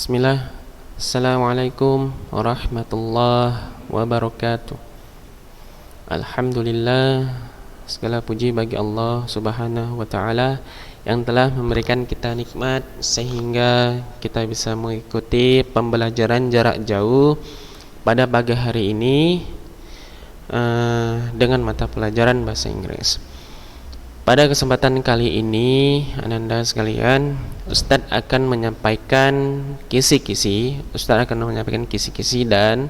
Bismillah. Assalamualaikum warahmatullahi wabarakatuh. Alhamdulillah, segala puji bagi Allah Subhanahu wa taala yang telah memberikan kita nikmat sehingga kita bisa mengikuti pembelajaran jarak jauh pada pagi hari ini dengan mata pelajaran bahasa Inggris. Pada kesempatan kali ini, Ananda sekalian, Ustadz akan menyampaikan kisi-kisi dan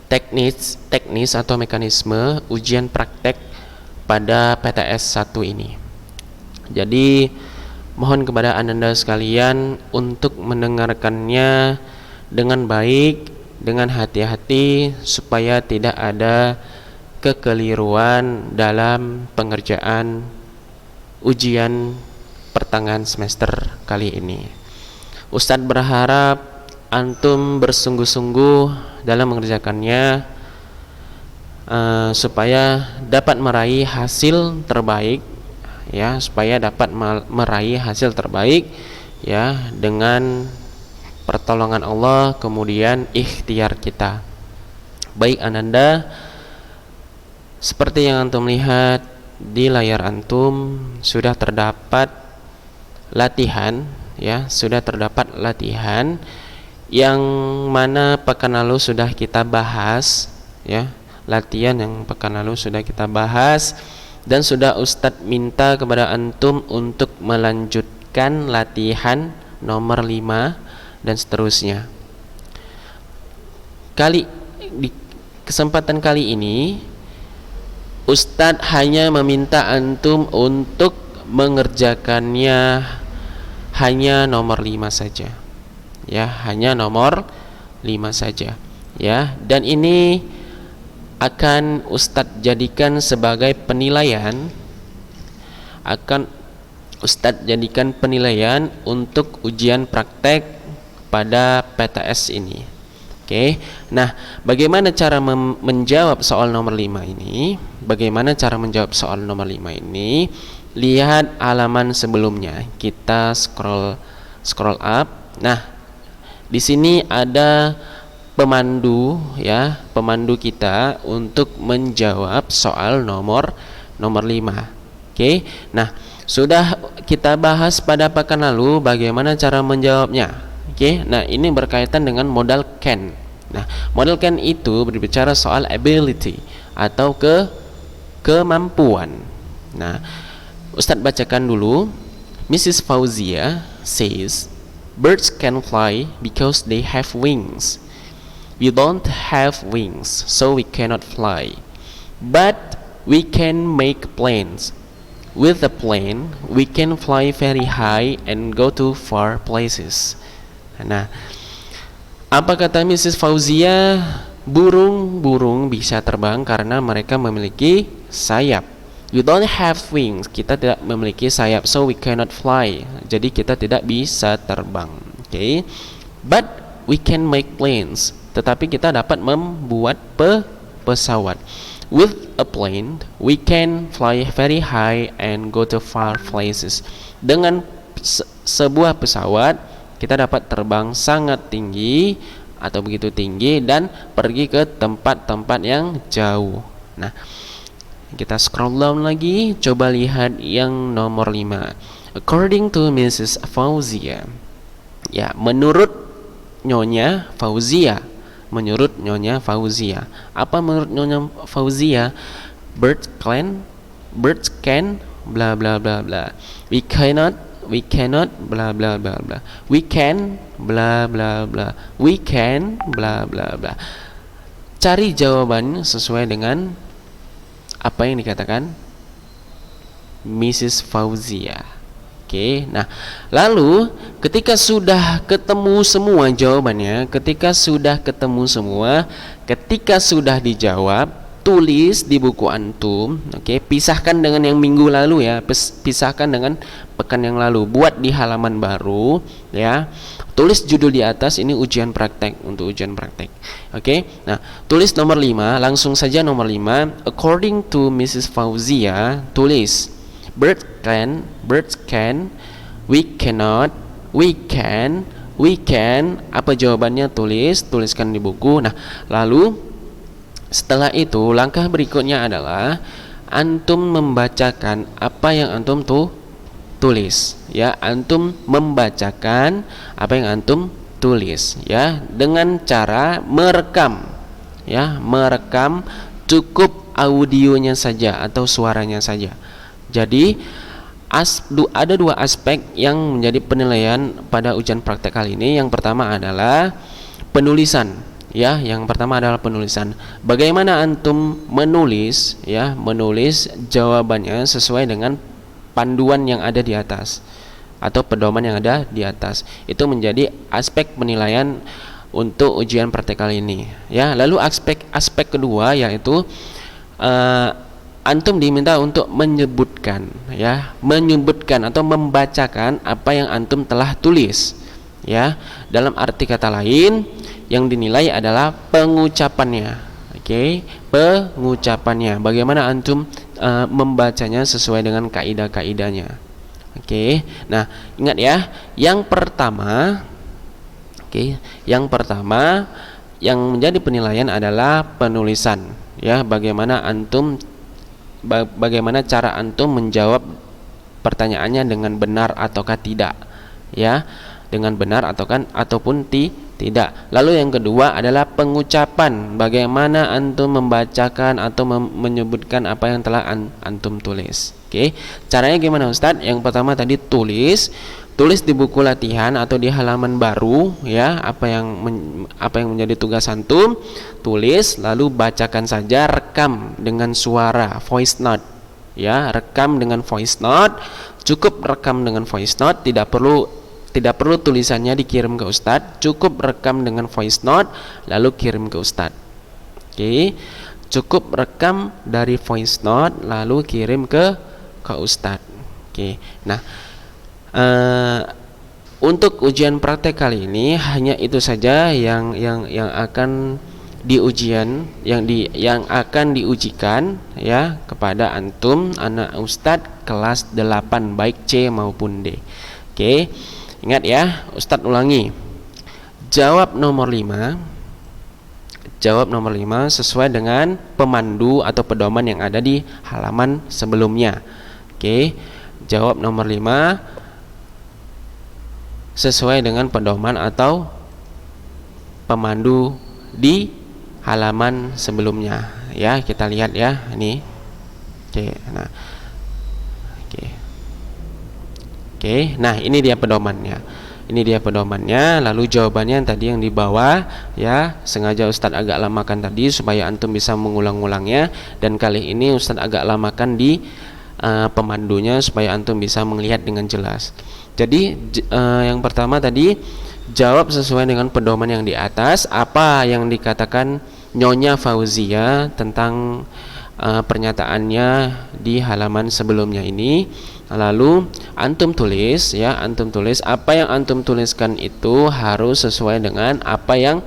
teknis atau mekanisme ujian praktek pada PTS 1 ini. Jadi, mohon kepada Ananda sekalian untuk mendengarkannya dengan baik, dengan hati-hati, supaya tidak ada kekeliruan dalam pengerjaan ujian pertengahan semester kali ini. Ustadz berharap antum bersungguh-sungguh dalam mengerjakannya supaya dapat meraih hasil terbaik, ya, dengan pertolongan Allah, kemudian ikhtiar kita. Baik Ananda, seperti yang antum lihat di layar antum sudah terdapat latihan, yang mana pekan lalu sudah kita bahas, ya. Latihan yang pekan lalu sudah kita bahas dan sudah Ustadz minta kepada antum untuk melanjutkan latihan nomor 5 dan seterusnya. Di kesempatan kali ini Ustadz hanya meminta antum untuk mengerjakannya hanya nomor 5 saja. Ya, hanya nomor 5 saja. Ya, dan ini akan Ustadz jadikan sebagai penilaian untuk ujian praktek pada PTS ini. Oke. Nah, bagaimana cara menjawab soal nomor 5 ini? Lihat halaman sebelumnya. Kita scroll up. Nah, di sini ada pemandu kita untuk menjawab soal nomor 5. Oke. Nah, sudah kita bahas pada pekan lalu bagaimana cara menjawabnya. Oke. Nah, ini berkaitan dengan modal can. Nah, modal can itu berbicara soal ability atau kemampuan. Nah, Ustadz bacakan dulu. Mrs. Fauzia says, "Birds can fly because they have wings. We don't have wings, so we cannot fly. But we can make planes. With a plane, we can fly very high and go to far places." Nah, apa kata Mrs. Fauzia? Burung-burung bisa terbang karena mereka memiliki sayap. You don't have wings, kita tidak memiliki sayap, so we cannot fly. Jadi kita tidak bisa terbang. Okay. But we can make planes. Tetapi kita dapat membuat pesawat. With a plane, we can fly very high and go to far places. Dengan sebuah pesawat, kita dapat terbang sangat tinggi atau begitu tinggi dan pergi ke tempat-tempat yang jauh. Nah, kita scroll down lagi, coba lihat yang nomor 5. According to Mrs. Fauzia. Ya, menurut Nyonya Fauzia. Apa menurut Nyonya Fauzia? Birds can bla bla bla bla. We cannot bla bla bla bla. We can bla bla bla. We can bla bla bla. Cari jawaban sesuai dengan apa yang dikatakan Mrs. Fauzia. Oke. Nah, lalu ketika sudah ketemu semua jawabannya, ketika sudah dijawab, tulis di buku antum. Oke, pisahkan dengan yang minggu lalu ya, pisahkan dengan pekan yang lalu, buat di halaman baru ya. Tulis judul di atas, ini ujian praktek, untuk ujian praktek. Oke. Nah, tulis nomor 5, langsung saja nomor 5. According to Mrs. Fauzia, tulis birds can, we cannot, we can, we can, apa jawabannya? Tuliskan di buku. Nah, lalu setelah itu langkah berikutnya adalah antum membacakan apa yang antum tulis, ya. Antum membacakan apa yang antum tulis, ya, dengan cara merekam, ya, merekam, cukup audionya saja atau suaranya saja. Jadi ada dua aspek yang menjadi penilaian pada ujian praktek kali ini. Yang pertama adalah penulisan, ya. Yang pertama adalah penulisan. Bagaimana antum menulis, ya, menulis jawabannya sesuai dengan panduan yang ada di atas atau pedoman yang ada di atas. Itu menjadi aspek penilaian untuk ujian praktek kali ini, ya. Lalu aspek kedua yaitu antum diminta untuk menyebutkan, ya, menyebutkan atau membacakan apa yang antum telah tulis, ya. Dalam arti kata lain, yang dinilai adalah pengucapannya. Oke, pengucapannya. Bagaimana antum membacanya sesuai dengan kaidah-kaidahnya. Oke. Nah, ingat ya, yang pertama yang menjadi penilaian adalah penulisan, ya. Bagaimana cara antum menjawab pertanyaannya dengan benar ataukah tidak, ya, dengan benar ataupun tidak. Lalu yang kedua adalah pengucapan, bagaimana antum membacakan atau menyebutkan apa yang telah antum tulis. Oke, caranya gimana Ustadz? Yang pertama tadi tulis di buku latihan atau di halaman baru, ya, apa yang menjadi tugas antum, tulis, lalu bacakan saja, rekam dengan suara, voice note, ya, rekam dengan voice note. Cukup rekam dengan voice note, tidak perlu tulisannya dikirim ke Ustadz, cukup rekam dengan voice note lalu kirim ke Ustadz. Oke, cukup rekam dari voice note lalu kirim ke Ustadz. Oke, nah, untuk ujian praktek kali ini hanya itu saja yang akan yang akan diujikan, ya, kepada antum anak Ustadz kelas 8 baik C maupun D. Oke, ingat ya, Ustadz ulangi. Jawab nomor 5 sesuai dengan pemandu atau pedoman yang ada di halaman sebelumnya. Oke, jawab nomor 5 sesuai dengan pedoman atau pemandu di halaman sebelumnya, ya. Kita lihat ya, ini. Nah, ini dia pedomannya. Lalu jawabannya tadi yang di bawah, ya, sengaja Ustadz agak lamakan tadi supaya antum bisa mengulang-ulangnya, dan kali ini Ustadz agak lamakan di pemandunya supaya antum bisa melihat dengan jelas. Jadi yang pertama tadi, jawab sesuai dengan pedoman yang di atas. Apa yang dikatakan Nyonya Fauzia tentang pernyataannya di halaman sebelumnya ini. Lalu antum tulis, ya, apa yang antum tuliskan itu harus sesuai dengan apa yang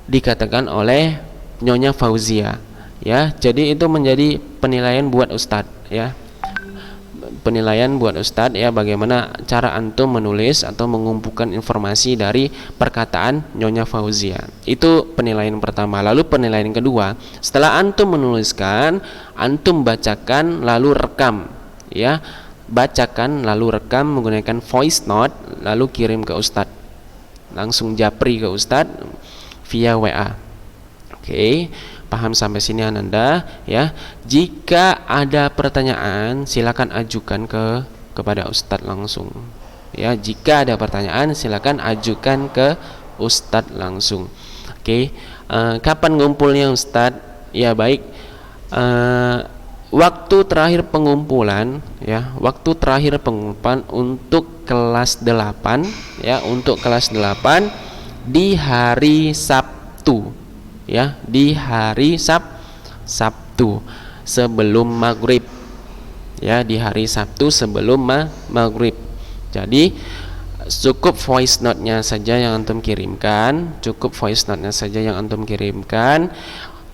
dikatakan oleh Nyonya Fauzia, ya. Jadi itu menjadi penilaian buat Ustadz, ya. Ya, bagaimana cara antum menulis atau mengumpulkan informasi dari perkataan Nyonya Fauzia. Itu penilaian pertama. Lalu penilaian kedua, setelah antum menuliskan, antum bacakan lalu rekam, ya. Bacakan lalu rekam menggunakan voice note lalu kirim ke Ustadz. Langsung japri ke Ustadz via WA. Oke, paham sampai sini Ananda, ya. Jika ada pertanyaan silakan ajukan kepada Ustadz langsung, ya. Jika ada pertanyaan silakan ajukan ke Ustadz langsung. Oke, kapan ngumpulnya Ustadz? Ya, baik, waktu terakhir pengumpulan untuk kelas 8, ya, untuk kelas 8 di hari Sabtu, ya, di hari Sabtu sebelum maghrib, ya, di hari Sabtu sebelum maghrib. Jadi cukup voice note-nya saja yang antum kirimkan,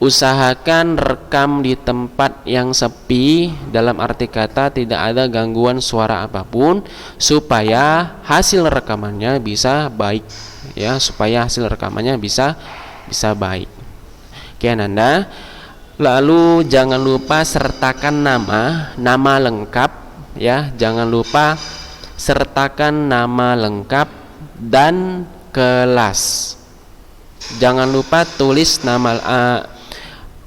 usahakan rekam di tempat yang sepi, dalam arti kata tidak ada gangguan suara apapun, supaya hasil rekamannya bisa baik, ya, supaya hasil rekamannya bisa baik. Oke Ananda, lalu jangan lupa sertakan nama lengkap, ya, jangan lupa sertakan nama lengkap dan kelas. Jangan lupa tulis nama,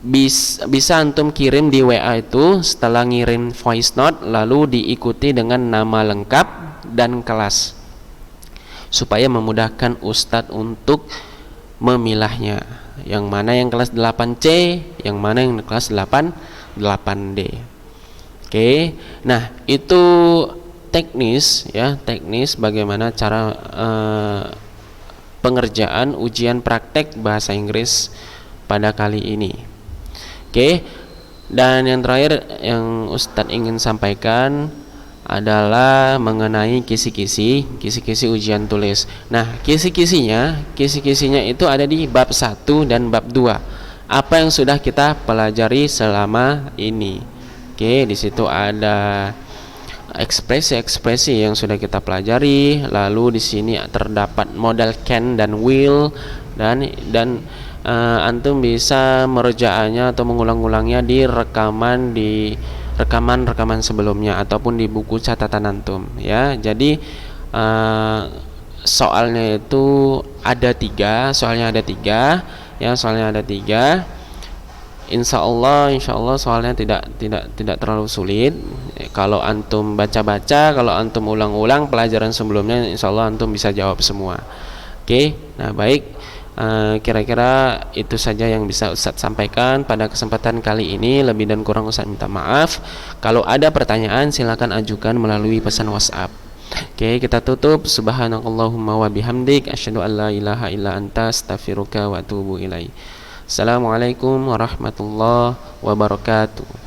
bisa antum kirim di WA itu setelah ngirim voice note, lalu diikuti dengan nama lengkap dan kelas, supaya memudahkan Ustadz untuk memilahnya, yang mana yang kelas 8C, yang mana yang kelas 8D. Oke, nah itu teknis, ya, teknis bagaimana cara pengerjaan ujian praktek bahasa Inggris pada kali ini. Oke, dan yang terakhir yang Ustadz ingin sampaikan adalah mengenai kisi-kisi ujian tulis. Nah, kisi-kisinya itu ada di bab 1 dan bab 2. Apa yang sudah kita pelajari selama ini. Oke, di situ ada ekspresi-ekspresi yang sudah kita pelajari. Lalu di sini terdapat modal can dan will, dan antum bisa merujaannya atau mengulang-ulangnya di rekaman sebelumnya ataupun di buku catatan antum, ya. Jadi soalnya ada tiga, ya, soalnya ada tiga. Insya Allah soalnya tidak terlalu sulit. Kalau antum baca-baca, kalau antum ulang-ulang pelajaran sebelumnya, insya Allah antum bisa jawab semua. Oke, nah baik. Kira-kira itu saja yang bisa Ustadz sampaikan pada kesempatan kali ini. Lebih dan kurang Ustadz minta maaf. Kalau ada pertanyaan silakan ajukan melalui pesan WhatsApp. Oke, kita tutup. Subhanakallahumma wa bihamdik, asyhadu an la ilaha illa anta, astaghfiruka wa atubu ilaik. Assalamualaikum warahmatullahi wabarakatuh.